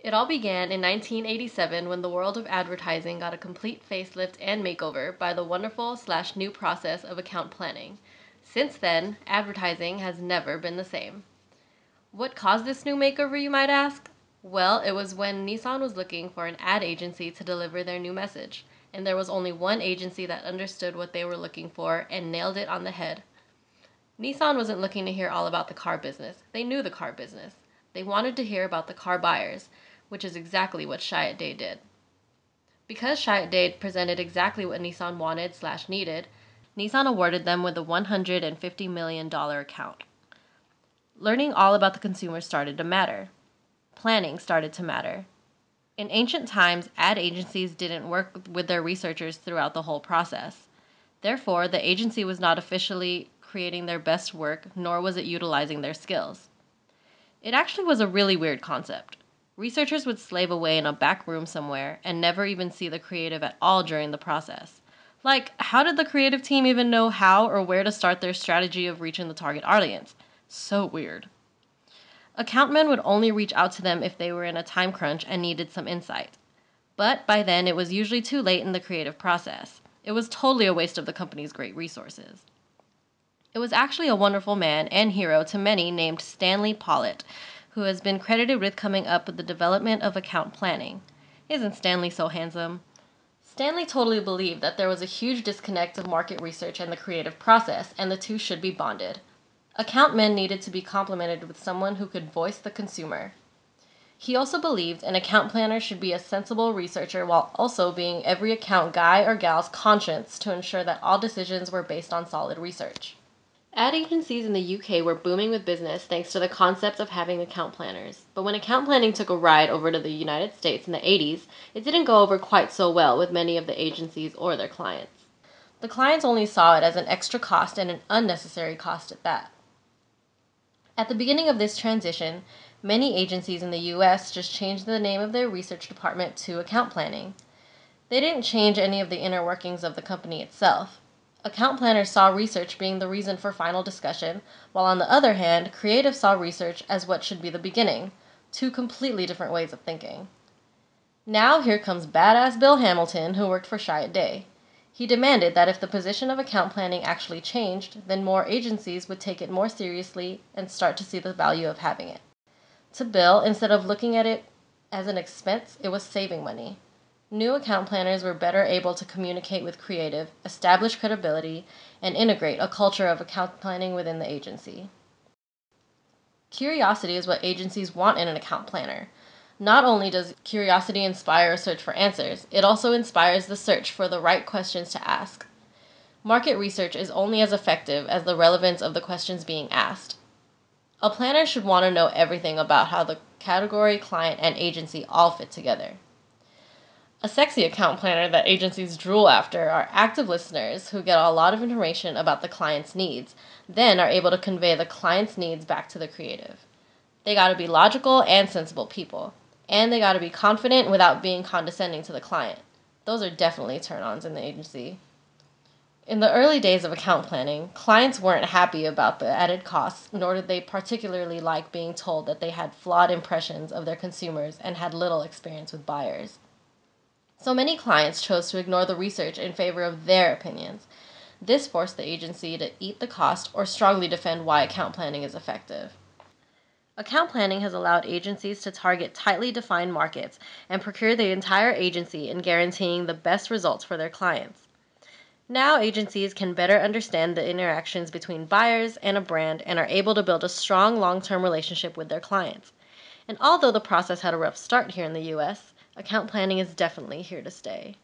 It all began in 1987 when the world of advertising got a complete facelift and makeover by the wonderful/new process of account planning. Since then, advertising has never been the same. What caused this new makeover, you might ask? Well, it was when Nissan was looking for an ad agency to deliver their new message, and there was only one agency that understood what they were looking for and nailed it on the head. Nissan wasn't looking to hear all about the car business. They knew the car business. They wanted to hear about the car buyers, which is exactly what Chiat/Day did. Because Chiat/Day presented exactly what Nissan wanted/needed, Nissan awarded them with a $150 million account. Learning all about the consumer started to matter. Planning started to matter. In ancient times, ad agencies didn't work with their researchers throughout the whole process. Therefore, the agency was not officially creating their best work, nor was it utilizing their skills. It actually was a really weird concept. Researchers would slave away in a back room somewhere and never even see the creative at all during the process. Like, how did the creative team even know how or where to start their strategy of reaching the target audience? So weird. Account men would only reach out to them if they were in a time crunch and needed some insight. But by then, it was usually too late in the creative process. It was totally a waste of the company's great resources. It was actually a wonderful man and hero to many named Stanley Pollitt, who has been credited with coming up with the development of account planning. Isn't Stanley so handsome? Stanley totally believed that there was a huge disconnect of market research and the creative process, and the two should be bonded. Account men needed to be complemented with someone who could voice the consumer. He also believed an account planner should be a sensible researcher while also being every account guy or gal's conscience to ensure that all decisions were based on solid research. Ad agencies in the UK were booming with business thanks to the concept of having account planners. But when account planning took a ride over to the United States in the 80s, it didn't go over quite so well with many of the agencies or their clients. The clients only saw it as an extra cost and an unnecessary cost at that. At the beginning of this transition, many agencies in the US just changed the name of their research department to account planning. They didn't change any of the inner workings of the company itself. Account planners saw research being the reason for final discussion, while on the other hand, creative saw research as what should be the beginning. Two completely different ways of thinking. Now here comes badass Bill Hamilton, who worked for Chiat/Day. He demanded that if the position of account planning actually changed, then more agencies would take it more seriously and start to see the value of having it. To Bill, instead of looking at it as an expense, it was saving money. New account planners were better able to communicate with creative, establish credibility, and integrate a culture of account planning within the agency. Curiosity is what agencies want in an account planner. Not only does curiosity inspire a search for answers, it also inspires the search for the right questions to ask. Market research is only as effective as the relevance of the questions being asked. A planner should want to know everything about how the category, client, and agency all fit together. A sexy account planner that agencies drool after are active listeners who get a lot of information about the client's needs, then are able to convey the client's needs back to the creative. They gotta be logical and sensible people. And they gotta be confident without being condescending to the client. Those are definitely turn-ons in the agency. In the early days of account planning, clients weren't happy about the added costs, nor did they particularly like being told that they had flawed impressions of their consumers and had little experience with buyers. So many clients chose to ignore the research in favor of their opinions. This forced the agency to eat the cost or strongly defend why account planning is effective. Account planning has allowed agencies to target tightly defined markets and procure the entire agency in guaranteeing the best results for their clients. Now agencies can better understand the interactions between buyers and a brand and are able to build a strong long-term relationship with their clients. And although the process had a rough start here in the US, account planning is definitely here to stay.